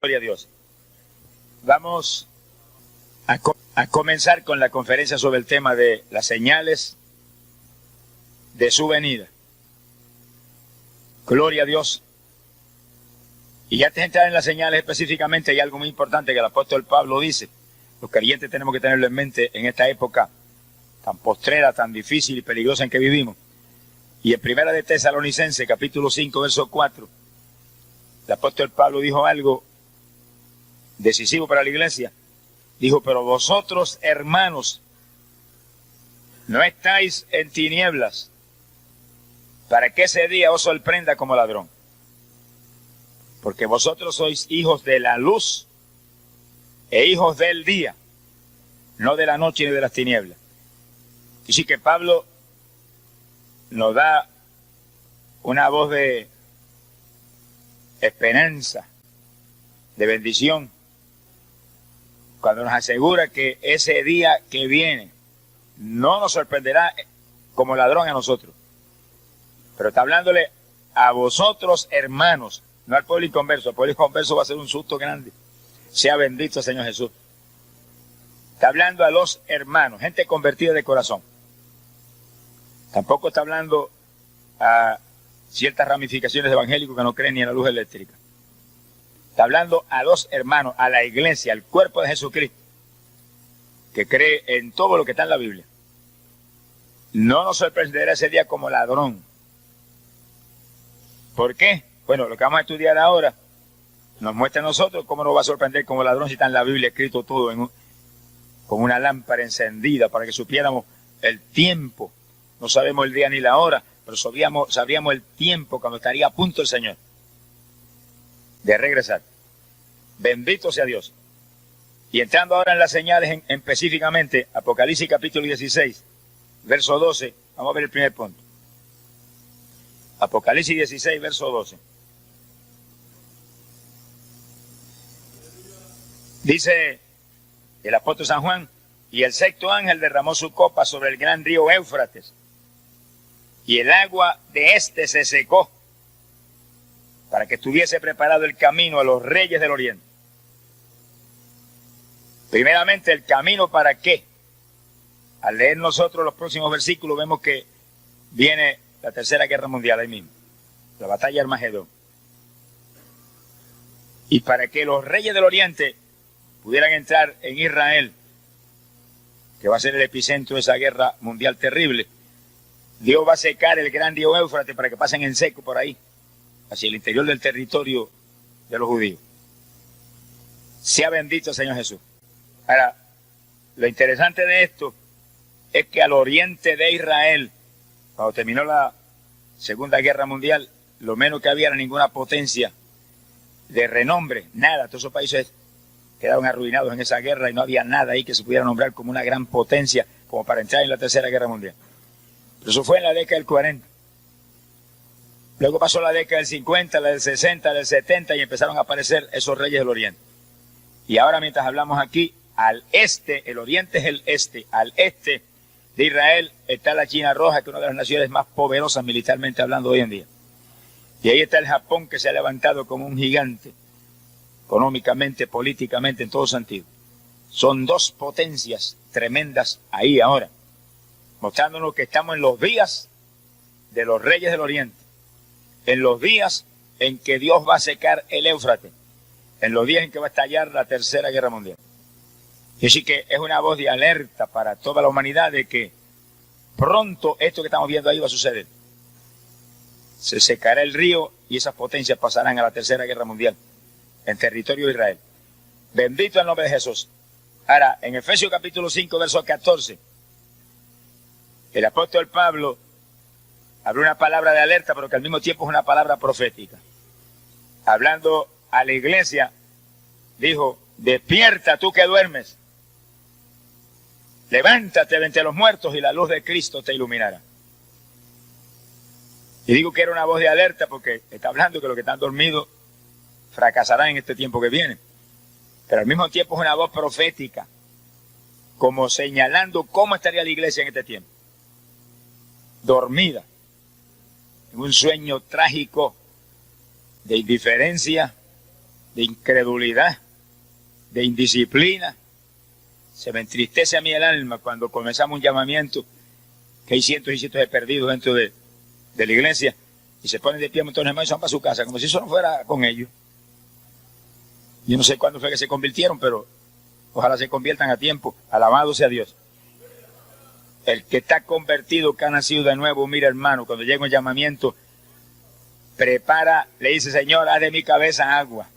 Gloria a Dios. Vamos a comenzar con la conferencia sobre el tema de las señales de su venida. Gloria a Dios. Y antes de entrar en las señales específicamente, hay algo muy importante que el apóstol Pablo dice. Los creyentes tenemos que tenerlo en mente en esta época tan postrera, tan difícil y peligrosa en que vivimos. Y en Primera de Tesalonicenses, capítulo 5, verso 4, el apóstol Pablo dijo algo decisivo para la iglesia. Dijo: pero vosotros, hermanos, no estáis en tinieblas, para que ese día os sorprenda como ladrón. Porque vosotros sois hijos de la luz e hijos del día, no de la noche ni de las tinieblas. Y sí que Pablo nos da una voz de esperanza, de bendición, cuando nos asegura que ese día que viene no nos sorprenderá como ladrón a nosotros. Pero está hablándole a vosotros, hermanos, no al pueblo inconverso. Al pueblo inconverso va a ser un susto grande. Sea bendito el Señor Jesús. Está hablando a los hermanos, gente convertida de corazón. Tampoco está hablando a ciertas ramificaciones evangélicas que no creen ni en la luz eléctrica. Está hablando a los hermanos, a la iglesia, al cuerpo de Jesucristo, que cree en todo lo que está en la Biblia. No nos sorprenderá ese día como ladrón. ¿Por qué? Bueno, lo que vamos a estudiar ahora nos muestra a nosotros cómo nos va a sorprender como ladrón si está en la Biblia escrito todo con una lámpara encendida para que supiéramos el tiempo. No sabemos el día ni la hora, pero sabríamos el tiempo cuando estaría a punto el Señor de regresar. Bendito sea Dios. Y entrando ahora en las señales específicamente, Apocalipsis capítulo 16, verso 12, vamos a ver el primer punto. Apocalipsis 16, verso 12. Dice el apóstol San Juan: y el sexto ángel derramó su copa sobre el gran río Éufrates, y el agua de éste se secó, para que estuviese preparado el camino a los reyes del oriente. Primeramente, ¿el camino para qué? Al leer nosotros los próximos versículos vemos que viene la tercera guerra mundial ahí mismo, la batalla de Armagedón. Y para que los reyes del oriente pudieran entrar en Israel, que va a ser el epicentro de esa guerra mundial terrible, Dios va a secar el gran río Éufrates para que pasen en seco por ahí, hacia el interior del territorio de los judíos. Sea bendito el Señor Jesús. Ahora, lo interesante de esto es que al oriente de Israel, cuando terminó la Segunda Guerra Mundial, lo menos que había era ninguna potencia de renombre, nada. Todos esos países quedaron arruinados en esa guerra y no había nada ahí que se pudiera nombrar como una gran potencia como para entrar en la Tercera Guerra Mundial. Pero eso fue en la década del 40. Luego pasó la década del 50, la del 60, del 70 y empezaron a aparecer esos reyes del oriente. Y ahora, mientras hablamos aquí, al este, el oriente es el este, al este de Israel está la China Roja, que es una de las naciones más poderosas militarmente hablando hoy en día. Y ahí está el Japón, que se ha levantado como un gigante, económicamente, políticamente, en todo sentido. Son dos potencias tremendas ahí ahora, mostrándonos que estamos en los días de los reyes del oriente, en los días en que Dios va a secar el Éufrates, en los días en que va a estallar la Tercera Guerra Mundial. Y así que es una voz de alerta para toda la humanidad de que pronto esto que estamos viendo ahí va a suceder. Se secará el río y esas potencias pasarán a la Tercera Guerra Mundial en territorio de Israel. Bendito el nombre de Jesús. Ahora, en Efesios capítulo 5, verso 14, el apóstol Pablo habló una palabra de alerta, pero que al mismo tiempo es una palabra profética. Hablando a la iglesia, dijo: despierta tú que duermes, levántate de entre los muertos y la luz de Cristo te iluminará. Y digo que era una voz de alerta porque está hablando que los que están dormidos fracasarán en este tiempo que viene. Pero al mismo tiempo es una voz profética, como señalando cómo estaría la iglesia en este tiempo. Dormida, en un sueño trágico de indiferencia, de incredulidad, de indisciplina. Se me entristece a mí el alma cuando comenzamos un llamamiento que hay cientos y cientos de perdidos dentro de la iglesia y se ponen de pie montones de hermanos y se van para su casa, como si eso no fuera con ellos. Yo no sé cuándo fue que se convirtieron, pero ojalá se conviertan a tiempo. Alabado sea Dios. El que está convertido, que ha nacido de nuevo, mira hermano, cuando llega un llamamiento, prepara, le dice: Señor, haz de mi cabeza agua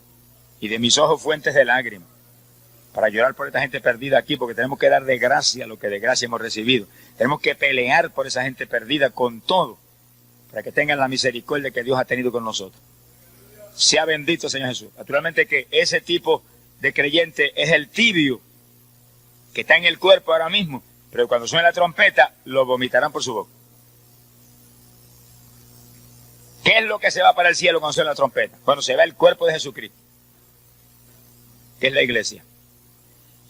y de mis ojos fuentes de lágrimas, para llorar por esta gente perdida aquí, porque tenemos que dar de gracia lo que de gracia hemos recibido. Tenemos que pelear por esa gente perdida con todo, para que tengan la misericordia que Dios ha tenido con nosotros. Sea bendito Señor Jesús. Naturalmente que ese tipo de creyente es el tibio, que está en el cuerpo ahora mismo, pero cuando suene la trompeta, lo vomitarán por su boca. ¿Qué es lo que se va para el cielo cuando suena la trompeta? Cuando se va el cuerpo de Jesucristo, que es la iglesia.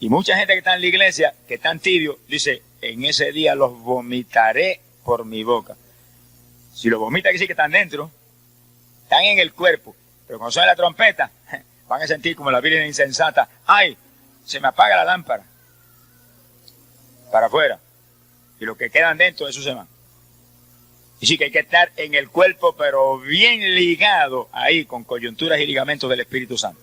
Y mucha gente que está en la iglesia, que están tibios, dice: en ese día los vomitaré por mi boca. Si los vomita, que sí que están dentro, están en el cuerpo, pero cuando suena la trompeta, van a sentir como la virgen insensata: ¡ay! Se me apaga la lámpara. Para afuera. Y los que quedan dentro, eso se van. Y sí que hay que estar en el cuerpo, pero bien ligado ahí, con coyunturas y ligamentos del Espíritu Santo.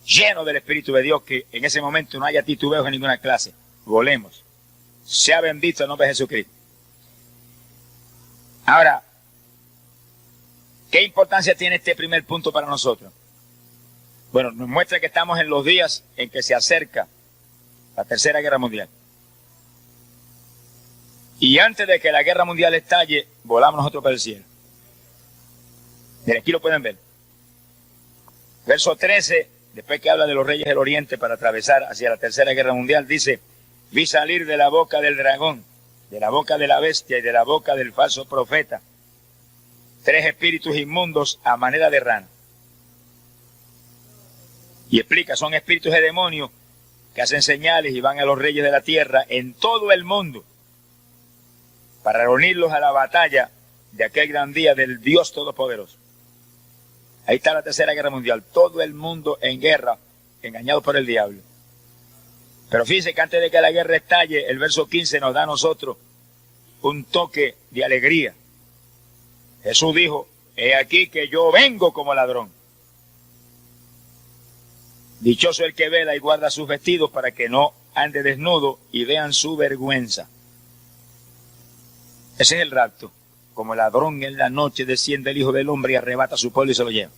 Lleno del Espíritu de Dios, que en ese momento no haya titubeos en ninguna clase. Volemos. Sea bendito el nombre de Jesucristo. Ahora, ¿qué importancia tiene este primer punto para nosotros? Bueno, nos muestra que estamos en los días en que se acerca la Tercera Guerra Mundial. Y antes de que la Guerra Mundial estalle, volamos nosotros para el cielo. Miren, aquí lo pueden ver. Verso 13, después que habla de los reyes del Oriente para atravesar hacia la Tercera Guerra Mundial, dice: vi salir de la boca del dragón, de la boca de la bestia y de la boca del falso profeta, 3 espíritus inmundos a manera de rana. Y explica: son espíritus de demonios que hacen señales y van a los reyes de la tierra en todo el mundo para reunirlos a la batalla de aquel gran día del Dios Todopoderoso. Ahí está la Tercera Guerra Mundial, todo el mundo en guerra, engañado por el diablo. Pero fíjense que antes de que la guerra estalle, el verso 15 nos da a nosotros un toque de alegría. Jesús dijo: he aquí que yo vengo como ladrón. Dichoso el que vela y guarda sus vestidos para que no ande desnudo y vean su vergüenza. Ese es el rapto. Como ladrón en la noche desciende el Hijo del Hombre y arrebata su pueblo y se lo lleva.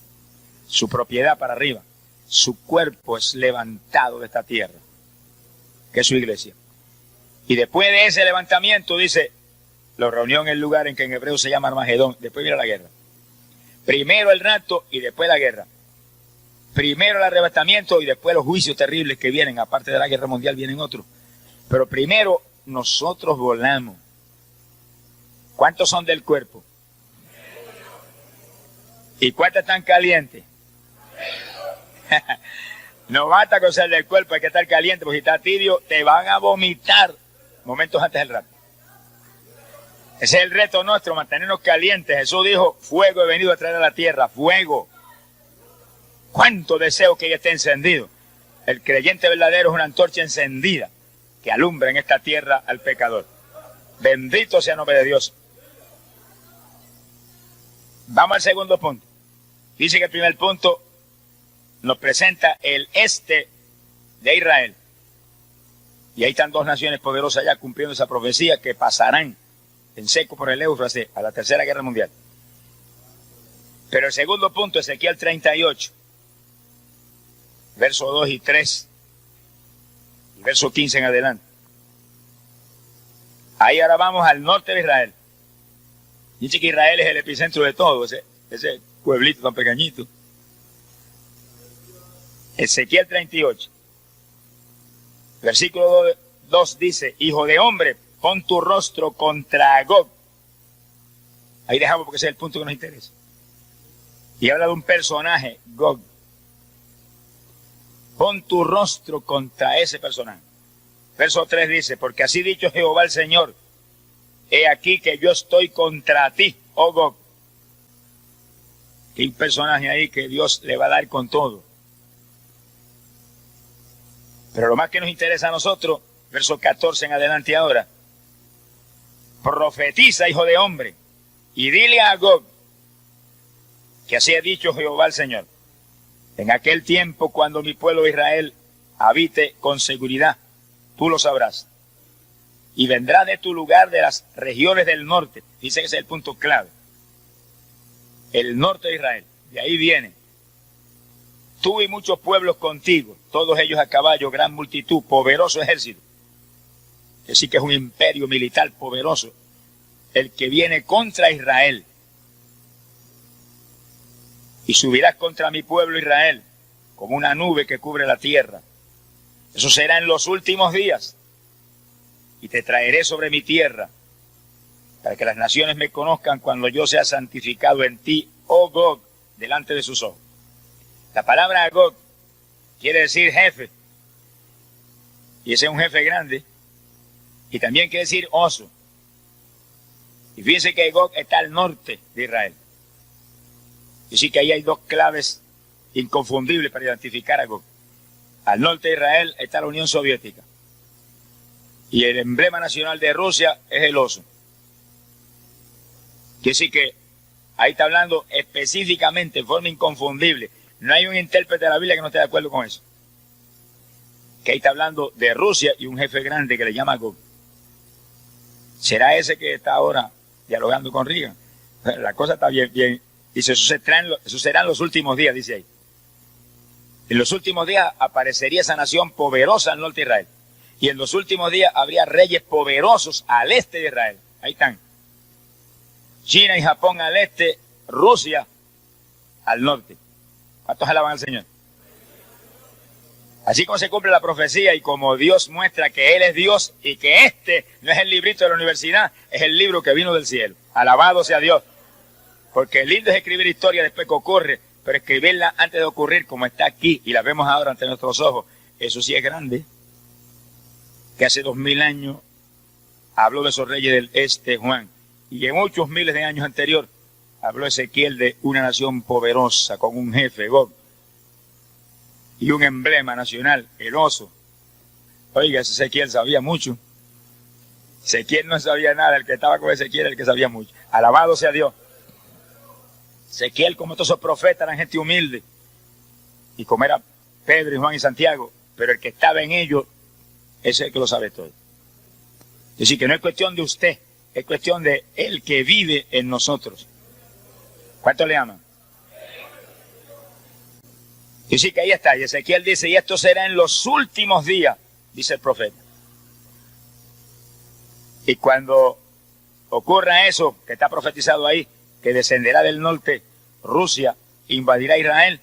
Su propiedad para arriba. Su cuerpo es levantado de esta tierra, que es su iglesia. Y después de ese levantamiento, dice, lo reunió en el lugar en que en hebreo se llama Armagedón. Después viene la guerra. Primero el rapto y después la guerra. Primero el arrebatamiento y después los juicios terribles que vienen. Aparte de la guerra mundial vienen otros. Pero primero nosotros volamos. ¿Cuántos son del cuerpo? ¿Y cuántos están calientes? No basta con ser del cuerpo, hay que estar caliente, porque si estás tibio te van a vomitar momentos antes del rapto. Ese es el reto nuestro, mantenernos calientes. Jesús dijo: fuego he venido a traer a la tierra, fuego. ¿Cuánto deseo que ella esté encendido? El creyente verdadero es una antorcha encendida que alumbra en esta tierra al pecador. Bendito sea el nombre de Dios. Vamos al segundo punto. Dice que el primer punto nos presenta el este de Israel. Y ahí están 2 naciones poderosas ya cumpliendo esa profecía, que pasarán en seco por el Éufrates a la Tercera Guerra Mundial. Pero el segundo punto, Ezequiel 38, verso 2 y 3, y verso 15 en adelante. Ahí ahora vamos al norte de Israel. Dice que Israel es el epicentro de todo, ese pueblito tan pequeñito. Ezequiel 38, versículo 2 dice: hijo de hombre, pon tu rostro contra Gog. Ahí dejamos porque ese es el punto que nos interesa. Y habla de un personaje, Gog. Pon tu rostro contra ese personaje. Verso 3 dice: porque así dicho Jehová el Señor, he aquí que yo estoy contra ti, oh Gog. Que hay un personaje ahí que Dios le va a dar con todo. Pero lo más que nos interesa a nosotros, verso 14 en adelante ahora, profetiza, hijo de hombre, y dile a Gog, que así ha dicho Jehová el Señor, en aquel tiempo cuando mi pueblo Israel habite con seguridad, tú lo sabrás, y vendrá de tu lugar de las regiones del norte. Dice que ese es el punto clave. El norte de Israel, de ahí viene. Tú y muchos pueblos contigo, todos ellos a caballo, gran multitud, poderoso ejército. Que sí que es un imperio militar poderoso, el que viene contra Israel. Y subirás contra mi pueblo Israel, como una nube que cubre la tierra. Eso será en los últimos días. Y te traeré sobre mi tierra, para que las naciones me conozcan cuando yo sea santificado en ti, oh Gog, delante de sus ojos. La palabra Gog quiere decir jefe, y ese es un jefe grande, y también quiere decir oso. Y fíjense que Gog está al norte de Israel. Y sí que ahí hay dos claves inconfundibles para identificar a Gog. Al norte de Israel está la Unión Soviética, y el emblema nacional de Rusia es el oso. Quiere decir que ahí está hablando específicamente, en forma inconfundible. No hay un intérprete de la Biblia que no esté de acuerdo con eso. Que ahí está hablando de Rusia y un jefe grande que le llama Gog. ¿Será ese que está ahora dialogando con Reagan? La cosa está bien. Dice, eso serán los últimos días, dice ahí. En los últimos días aparecería esa nación poderosa al norte de Israel. Y en los últimos días habría reyes poderosos al este de Israel. Ahí están. China y Japón al este, Rusia al norte. ¿Cuántos alaban al Señor? Así como se cumple la profecía y como Dios muestra que Él es Dios y que este no es el librito de la universidad, es el libro que vino del cielo. Alabado sea Dios. Porque lindo es escribir historia después que ocurre, pero escribirla antes de ocurrir como está aquí y la vemos ahora ante nuestros ojos, eso sí es grande. Que hace 2000 años habló de esos reyes del este, Juan, y en muchos miles de años anterior habló Ezequiel de una nación poderosa con un jefe, Gog, y un emblema nacional, el oso. Oiga, ese Ezequiel sabía mucho. Ezequiel no sabía nada, el que estaba con Ezequiel el que sabía mucho. Alabado sea Dios. Ezequiel, como todos esos profetas, eran gente humilde, y como era Pedro y Juan y Santiago, pero el que estaba en ellos, ese es el que lo sabe todo. Es decir, que no es cuestión de usted, es cuestión de el que vive en nosotros. ¿Cuánto le aman? Y sí que ahí está, y Ezequiel dice, y esto será en los últimos días, dice el profeta. Y cuando ocurra eso, que está profetizado ahí, que descenderá del norte Rusia, invadirá Israel,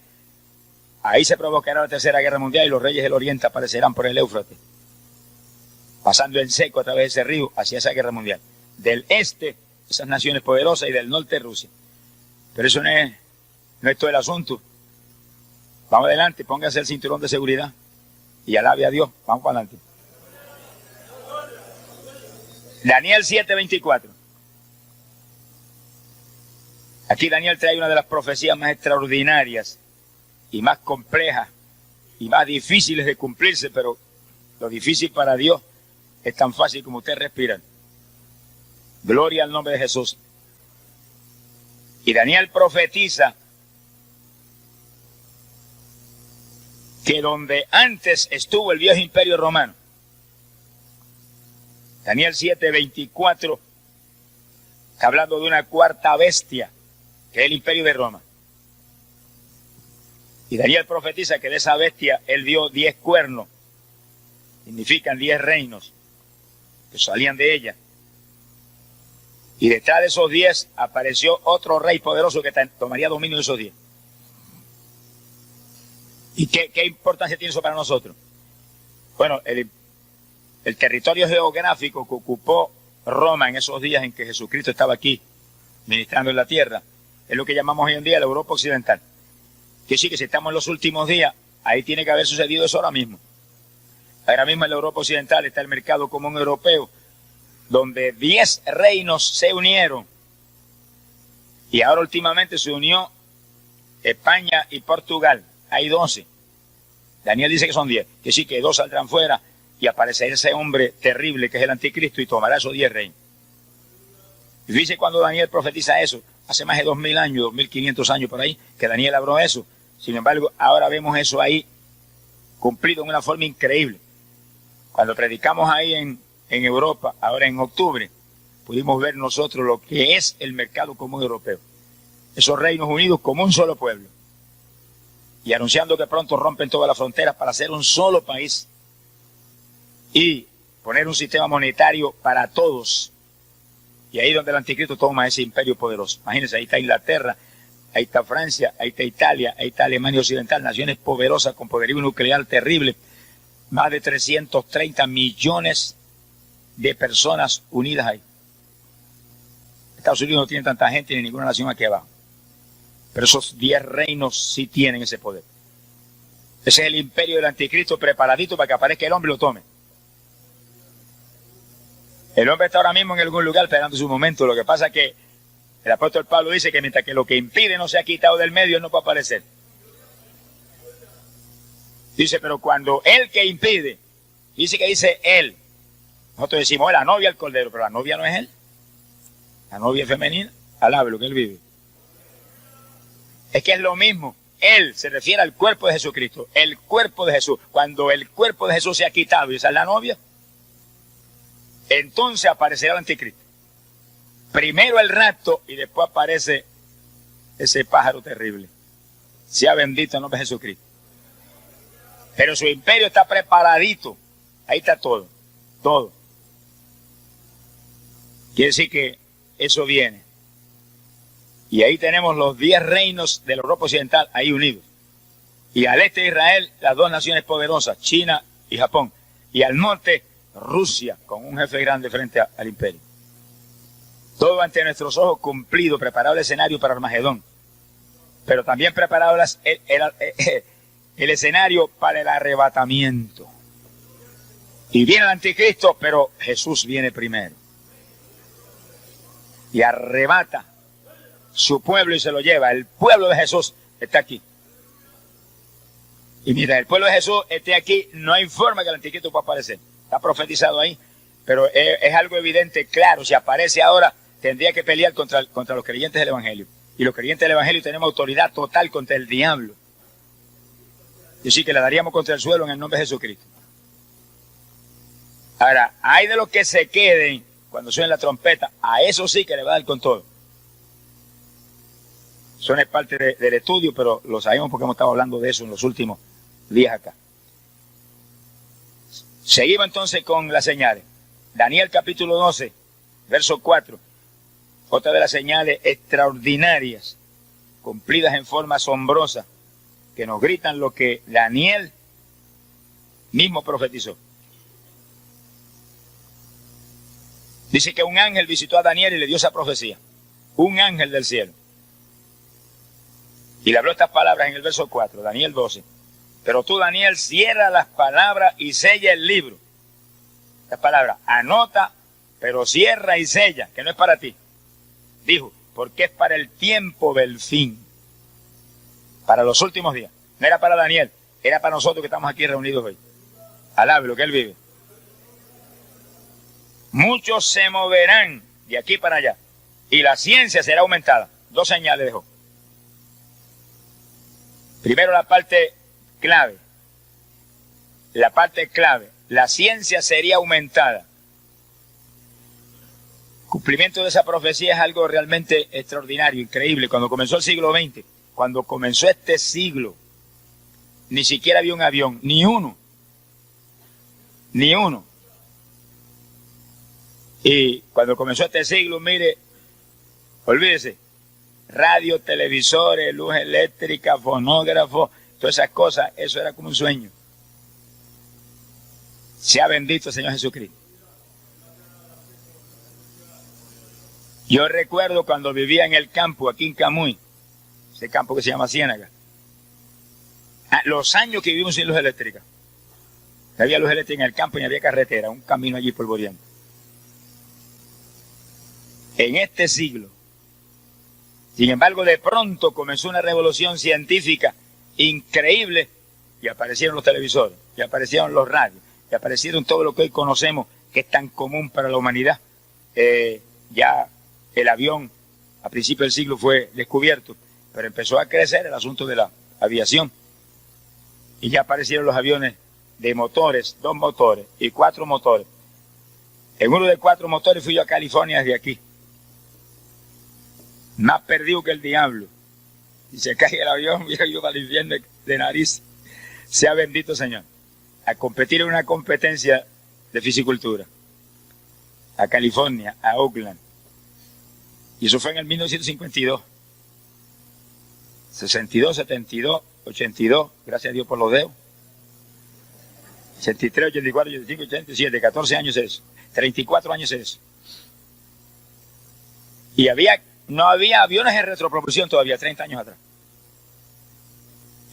ahí se provocará la tercera guerra mundial y los reyes del oriente aparecerán por el Éufrates, pasando en seco a través de ese río hacia esa guerra mundial. Del este, esas naciones poderosas, y del norte, Rusia. Pero eso no es todo el asunto. Vamos adelante, póngase el cinturón de seguridad y alabe a Dios. Vamos para adelante. Daniel 7:24. Aquí Daniel trae una de las profecías más extraordinarias y más complejas y más difíciles de cumplirse, pero lo difícil para Dios es tan fácil como usted respirar. Gloria al nombre de Jesús. Y Daniel profetiza que donde antes estuvo el viejo imperio romano, Daniel 7:24, está hablando de una cuarta bestia, que es el imperio de Roma. Y Daniel profetiza que de esa bestia él dio 10 cuernos, significan 10 reinos que salían de ella. Y detrás de esos 10 apareció otro rey poderoso que tomaría dominio de esos 10. ¿Y qué importancia tiene eso para nosotros? Bueno, el territorio geográfico que ocupó Roma en esos días en que Jesucristo estaba aquí, ministrando en la tierra, es lo que llamamos hoy en día la Europa Occidental. Que sí, que si estamos en los últimos días, ahí tiene que haber sucedido eso ahora mismo. Ahora mismo en la Europa Occidental está el mercado común europeo, donde 10 reinos se unieron. Y ahora últimamente se unió España y Portugal. Hay 12. Daniel dice que son 10, que sí, que 2 saldrán fuera y aparecerá ese hombre terrible que es el anticristo y tomará esos 10 reinos. Y dice cuando Daniel profetiza eso, hace más de 2000 años, 2500 años por ahí, que Daniel habló eso. Sin embargo, ahora vemos eso ahí cumplido en una forma increíble. Cuando predicamos ahí en Europa, ahora en octubre, pudimos ver nosotros lo que es el mercado común europeo. Esos reinos unidos como un solo pueblo. Y anunciando que pronto rompen todas las fronteras para hacer un solo país y poner un sistema monetario para todos. Y ahí donde el anticristo toma ese imperio poderoso. Imagínense, ahí está Inglaterra, ahí está Francia, ahí está Italia, ahí está Alemania Occidental, naciones poderosas con poderío nuclear terrible. Más de 330 millones de personas unidas ahí. Estados Unidos no tiene tanta gente ni ninguna nación aquí abajo. Pero esos 10 reinos sí tienen ese poder. Ese es el imperio del anticristo preparadito para que aparezca el hombre y lo tome. El hombre está ahora mismo en algún lugar esperando su momento. Lo que pasa es que el apóstol Pablo dice que mientras que lo que impide no se ha quitado del medio, él no puede aparecer. Dice, pero cuando el que impide, dice él. Nosotros decimos, la novia, el cordero, pero la novia no es él. La novia es femenina, alabe lo que él vive. Es que es lo mismo. Él se refiere al cuerpo de Jesucristo, el cuerpo de Jesús. Cuando el cuerpo de Jesús se ha quitado y esa es la novia, entonces aparecerá el anticristo. Primero el rapto y después aparece ese pájaro terrible. Sea bendito el nombre de Jesucristo. Pero su imperio está preparadito. Ahí está todo. Todo. Quiere decir que eso viene. Y ahí tenemos los 10 reinos de la Europa Occidental ahí unidos. Y al este de Israel, las 2 naciones poderosas, China y Japón. Y al norte, Rusia, con un jefe grande frente al imperio. Todo ante nuestros ojos cumplido, preparado el escenario para Armagedón. Pero también preparado el escenario para el arrebatamiento. Y viene el anticristo, pero Jesús viene primero. Y arrebata su pueblo y se lo lleva. El pueblo de Jesús está aquí. Y mientras el pueblo de Jesús esté aquí, no hay forma que el anticristo pueda aparecer. Está profetizado ahí, pero es algo evidente, claro. Si aparece ahora, tendría que pelear contra los creyentes del Evangelio. Y los creyentes del Evangelio tenemos autoridad total contra el diablo. Y sí que le daríamos contra el suelo en el nombre de Jesucristo. Ahora, hay de los que se queden cuando suene la trompeta, a eso sí que le va a dar con todo. Eso no es parte del estudio, pero lo sabemos porque hemos estado hablando de eso en los últimos días acá. Seguimos entonces con las señales. Daniel capítulo 12, verso 4. Otra de las señales extraordinarias, cumplidas en forma asombrosa, que nos gritan lo que Daniel mismo profetizó. Dice que un ángel visitó a Daniel y le dio esa profecía. Un ángel del cielo. Y le habló estas palabras en el verso 4, Daniel 12. Pero tú, Daniel, cierra las palabras y sella el libro. Estas palabras, anota, pero cierra y sella, que no es para ti. Dijo, porque es para el tiempo del fin. Para los últimos días. No era para Daniel, era para nosotros que estamos aquí reunidos hoy. Alabe lo que él vive. Muchos se moverán de aquí para allá. Y la ciencia será aumentada. 2 señales dejó. Primero la parte clave. La parte clave. La ciencia sería aumentada. Cumplimiento de esa profecía es algo realmente extraordinario, increíble. Cuando comenzó el siglo XX, cuando comenzó este siglo, ni siquiera había un avión, ni uno. Ni uno. Y cuando comenzó este siglo, mire, olvídese, radio, televisores, luz eléctrica, fonógrafo, todas esas cosas, eso era como un sueño. Sea bendito el Señor Jesucristo. Yo recuerdo cuando vivía en el campo, aquí en Camuy, ese campo que se llama Ciénaga, los años que vivimos sin luz eléctrica. Había luz eléctrica en el campo y había carretera, un camino allí polvoreante. En este siglo, sin embargo, de pronto comenzó una revolución científica increíble y aparecieron los televisores, y aparecieron los radios, y aparecieron todo lo que hoy conocemos que es tan común para la humanidad. Ya el avión a principios del siglo fue descubierto, pero empezó a crecer el asunto de la aviación. Y ya aparecieron los aviones de motores, 2 motores y 4 motores. En uno de 4 motores fui yo a California desde aquí. Más perdido que el diablo. Y se cae el avión, yo para el infierno de nariz. Sea bendito Señor. A competir en una competencia de fisicultura. A California, a Oakland. Y eso fue en el 1952. 62, 72, 82, gracias a Dios por los dedos. 83, 84, 85, 87, 14 años es eso. 34 años es eso. Y no había aviones en retropropulsión todavía, 30 años atrás.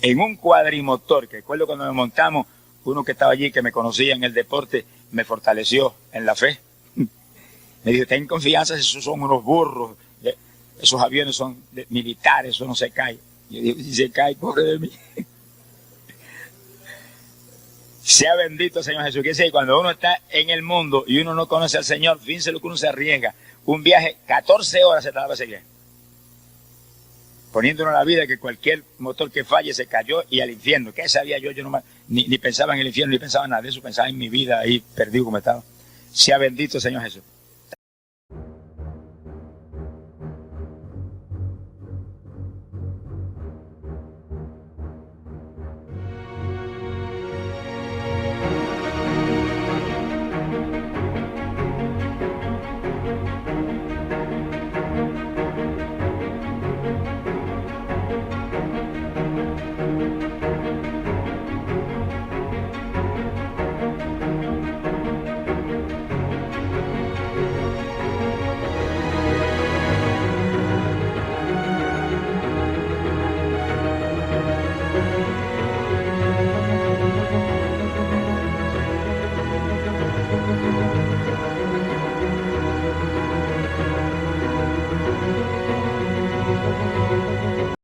En un cuadrimotor, que recuerdo cuando me montamos, uno que estaba allí, que me conocía en el deporte, me fortaleció en la fe. Me dijo, ten confianza, esos son unos burros, esos aviones son militares, eso no se cae. Yo digo, si se cae, pobre de mí. Sea bendito Señor Jesús. Que dice, cuando uno está en el mundo y uno no conoce al Señor, fíjense lo que uno se arriesga. Un viaje, 14 horas se tardaba ese viaje. Poniéndonos la vida que cualquier motor que falle se cayó y al infierno. ¿Qué sabía yo? Yo no, ni pensaba en el infierno, ni pensaba en nada de eso, pensaba en mi vida ahí perdido como estaba. Sea bendito Señor Jesús.